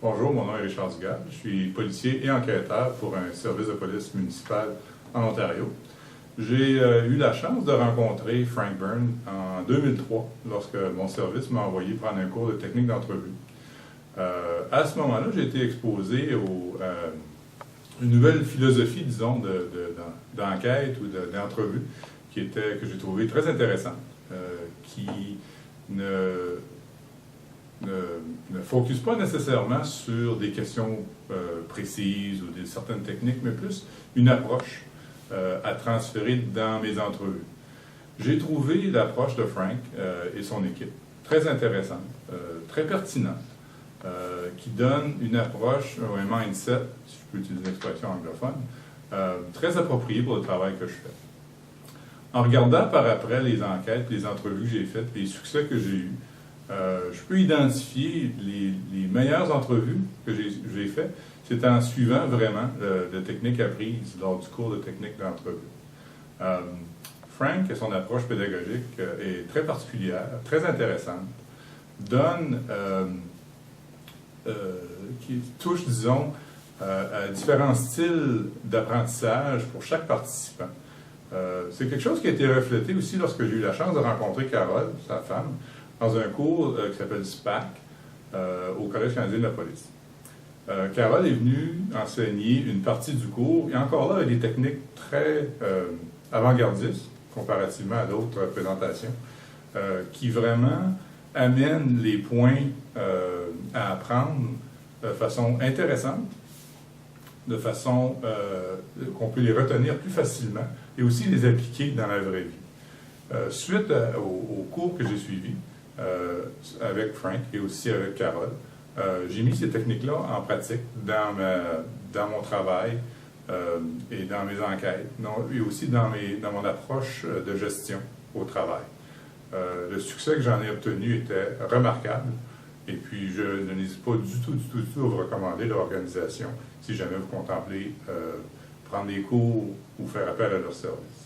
Bonjour, mon nom est Richard Dugas. Je suis policier et enquêteur pour un service de police municipal en Ontario. J'ai eu la chance de rencontrer Frank Byrne en 2003, lorsque mon service m'a envoyé prendre un cours de technique d'entrevue. À ce moment-là, j'ai été exposé à une nouvelle philosophie, disons, d'enquête ou d'entrevue que j'ai trouvé très intéressante, qui ne focus pas nécessairement sur des questions précises ou certaines techniques, mais plus une approche à transférer dans mes entrevues. J'ai trouvé l'approche de Frank et son équipe très intéressante, très pertinente, qui donne une approche, un mindset, si je peux utiliser une expression anglophone, très appropriée pour le travail que je fais. En regardant par après les enquêtes, les entrevues que j'ai faites, les succès que j'ai eus, je peux identifier les meilleures entrevues que j'ai faites, c'est en suivant vraiment la technique apprise lors du cours de technique d'entrevue. Frank et son approche pédagogique est très particulière, très intéressante, qui touche, disons, à différents styles d'apprentissage pour chaque participant. C'est quelque chose qui a été reflété aussi lorsque j'ai eu la chance de rencontrer Carole, sa femme, dans un cours qui s'appelle SPAC au Collège canadien de la police. Carole est venue enseigner une partie du cours, et encore là, avec des techniques très avant-gardistes, comparativement à d'autres présentations, qui vraiment amènent les points à apprendre de façon intéressante, de façon qu'on peut les retenir plus facilement, et aussi les appliquer dans la vraie vie. Suite au cours que j'ai suivi, avec Frank et aussi avec Carole, j'ai mis ces techniques-là en pratique dans mon travail et dans mes enquêtes, et aussi dans mon approche de gestion au travail. Le succès que j'en ai obtenu était remarquable, et puis je n'hésite pas du tout à vous recommander l'organisation si jamais vous contemplez prendre des cours ou faire appel à leur service.